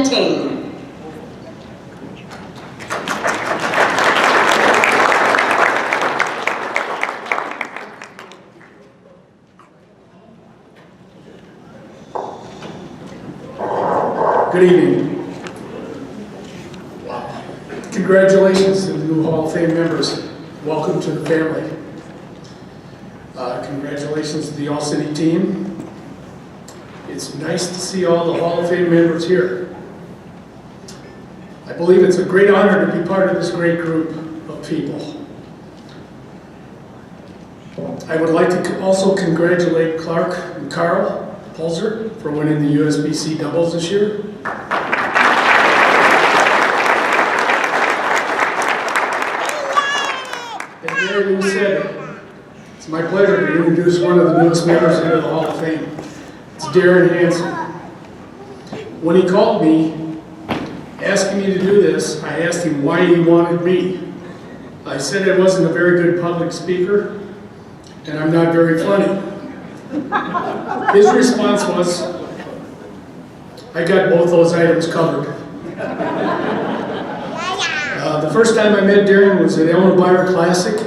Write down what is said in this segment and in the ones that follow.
Plantain. Good evening. Congratulations to the new Hall of Fame members. Welcome to the family. Congratulations to the All-City team. It's nice to see all the Hall of Fame members here. I believe it's a great honor to be part of this great group of people. I would like to also congratulate Clark and Carl Pulser for winning the USBC doubles this year. And Gary Lou said, it's my pleasure to introduce one of the newest members into the Hall of Fame. It's Darron Hansen. When he called me, asking me to do this, I asked him why he wanted me. I said I wasn't a very good public speaker, and I'm not very funny. His response was, I got both those items covered. The first time I met Darron was at Elmer Byer Classic,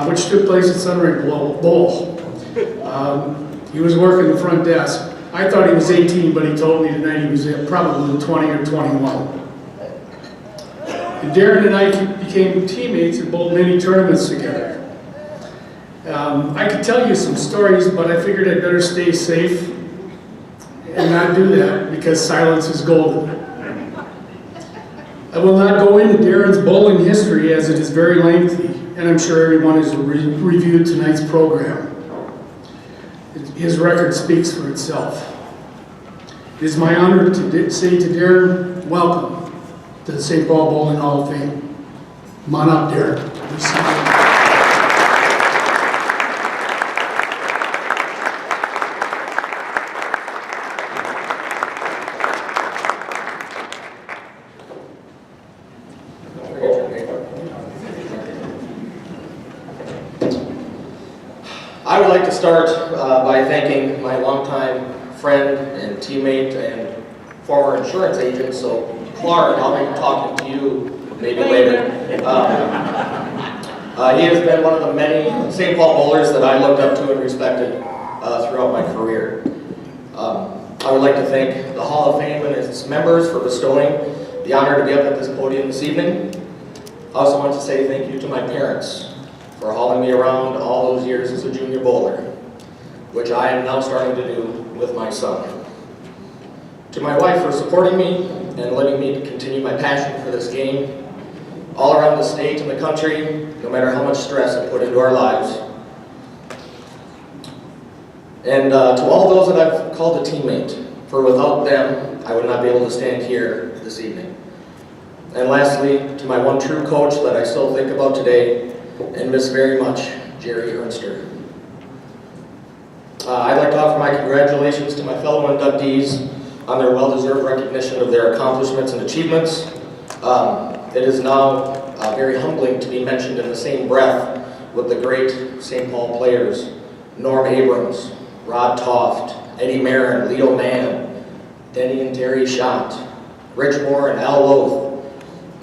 which took place at Sunray Bowl. He was working the front desk. I thought he was 18, but he told me tonight he was probably 20 or 21. And Darron and I became teammates and bowled many tournaments together. I could tell you some stories, but I figured I'd better stay safe and not do that because silence is golden. I will not go into Darron's bowling history as it is very lengthy, and I'm sure everyone has reviewed tonight's program. His record speaks for itself. It is my honor to say to Darron, welcome to the St. Paul Bowling Hall of Fame. Come on up, Darron. I would like to start by thanking my longtime friend and teammate and former insurance agent, so Clark, I'll be talking to you maybe later. He has been one of the many St. Paul bowlers that I looked up to and respected throughout my career. I would like to thank the Hall of Fame and its members for bestowing the honor to be up at this podium this evening. I also want to say thank you to my parents for hauling me around all those years as a junior bowler, which I am now starting to do with my son. To my wife for supporting me and letting me continue my passion for this game all around the state and the country, no matter how much stress it put into our lives. And to all those that I've called a teammate, for without them, I would not be able to stand here this evening. And lastly, to my one true coach that I still think about today, and miss very much, Jerry Ernster. I'd like to offer my congratulations to my fellow inductees on their well-deserved recognition of their accomplishments and achievements. It is now very humbling to be mentioned in the same breath with the great St. Paul players, Norm Abrams, Rod Toft, Eddie Marin, Leo Mann, Denny and Terry Schott, Rich Moore and Al Loth,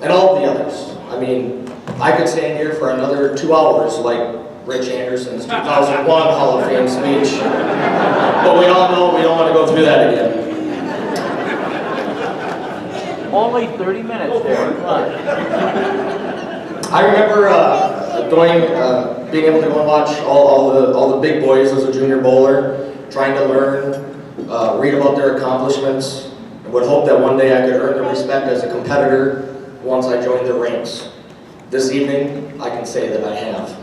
and all of the others. I mean, I could stand here for another 2 hours like Rich Anderson's 2001 Hall of Fame speech, but we all know we don't want to go through that again. Only 30 minutes there. Come on. I remember being able to go and watch all the big boys as a junior bowler, trying to learn, read about their accomplishments, and would hope that one day I could earn their respect as a competitor once I joined their ranks. This evening, I can say that I have.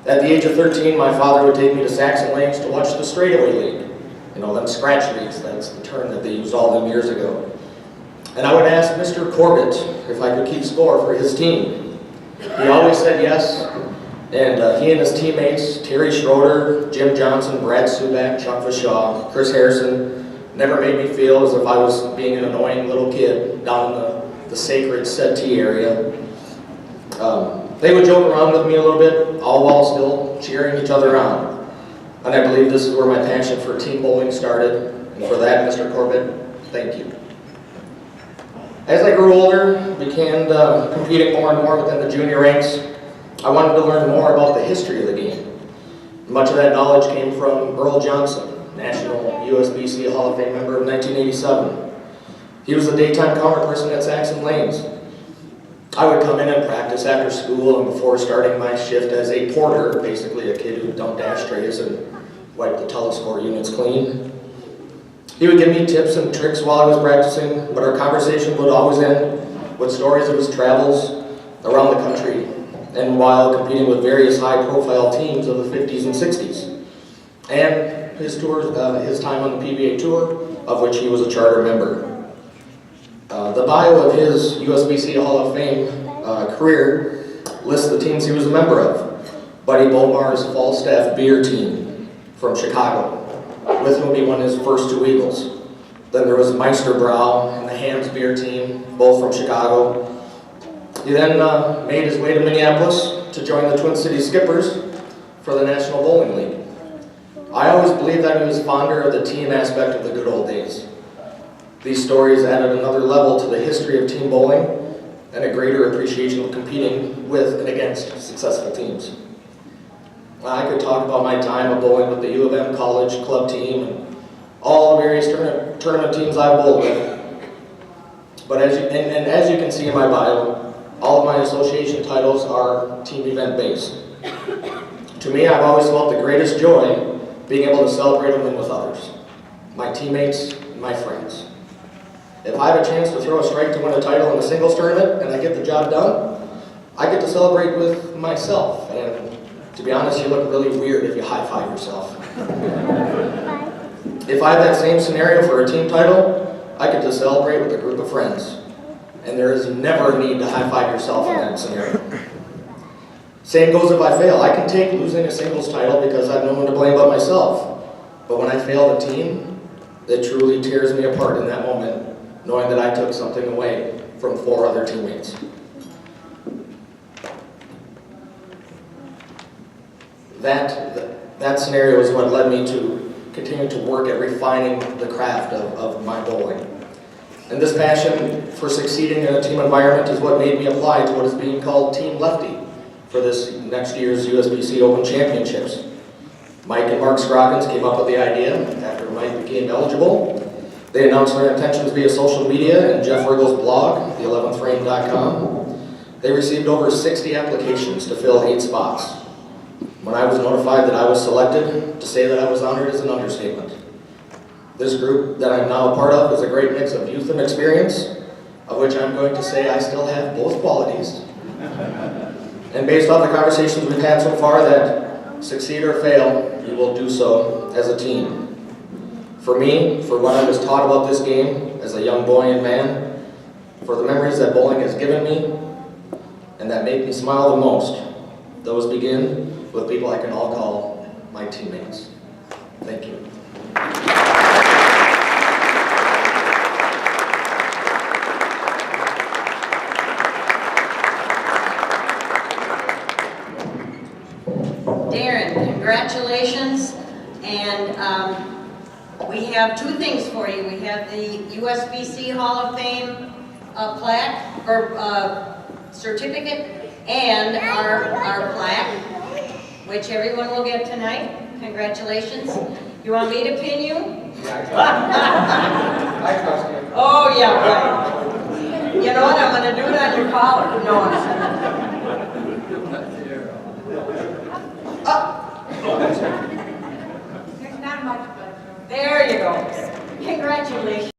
At the age of 13, my father would take me to Saxon Lanes to watch the straightaway league. You know, them scratch leagues, that's the term that they used all them years ago. And I would ask Mr. Corbett if I could keep score for his team. He always said yes, and he and his teammates, Terry Schroeder, Jim Johnson, Brad Subak, Chuck Vashaw, Chris Harrison, never made me feel as if I was being an annoying little kid down in the sacred settee area. They would joke around with me a little bit, all while still cheering each other on. And I believe this is where my passion for team bowling started. And for that, Mr. Corbett, Thank you. As I grew older, began competing more and more within the junior ranks, I wanted to learn more about the history of the game. Much of that knowledge came from Earl Johnson, National USBC Hall of Fame member of 1987. He was the daytime counter person at Saxon Lanes. I would come in and practice after school and before starting my shift as a porter, basically a kid who dumped ashtrays and wiped the telescore units clean. He would give me tips and tricks while I was practicing, but our conversation would always end with stories of his travels around the country and while competing with various high-profile teams of the 50s and 60s, and his tours, his time on the PBA Tour, of which he was a charter member. The bio of his USBC Hall of Fame career lists the teams he was a member of. Buddy Bomar's Falstaff beer team from Chicago, with whom he won his first 2 Eagles. Then there was Meisterbrow and the Hams beer team, both from Chicago. He then made his way to Minneapolis to join the Twin Cities Skippers for the National Bowling League. I always believed that he was fonder of the team aspect of the good old days. These stories added another level to the history of team bowling and a greater appreciation of competing with and against successful teams. I could talk about my time of bowling with the U of M college club team and all the various tournament teams I bowled with. But as you can see in my bio, all of my association titles are team event based. To me, I've always felt the greatest joy being able to celebrate and win with others, my teammates, and my friends. If I have a chance to throw a strike to win a title in a singles tournament and I get the job done, I get to celebrate with myself. And to be honest, you look really weird if you high-five yourself. If I have that same scenario for a team title, I get to celebrate with a group of friends. And there is never a need to high-five yourself in that scenario. Same goes if I fail. I can take losing a singles title because I have no one to blame but myself. But when I fail the team, it truly tears me apart in that moment, knowing that I took something away from 4 other teammates. That scenario is what led me to continue to work at refining the craft of my bowling. And this passion for succeeding in a team environment is what made me apply to what is being called Team Lefty for this next year's USBC Open Championships. Mike and Mark Scroggins came up with the idea after Mike became eligible. They announced their intentions via social media and Jeff Riggle's blog, the11thframe.com. They received over 60 applications to fill 8 spots. When I was notified that I was selected, to say that I was honored is an understatement. This group that I'm now a part of is a great mix of youth and experience, of which I'm going to say I still have both qualities. And based on the conversations we've had so far, that succeed or fail, you will do so as a team. For me, for what I was taught about this game as a young boy and man, for the memories that bowling has given me, and that make me smile the most, those begin with people I can all call my teammates. Thank you. Darron, congratulations, and we have 2 things for you. We have the USBC Hall of Fame plaque, or certificate, and our plaque, which everyone will get tonight. Congratulations. You want me to pin you? I trust you. Oh, yeah, right. You know what, I'm going to do it on your collar. No, I'm There's not much, but there you go. Congratulations.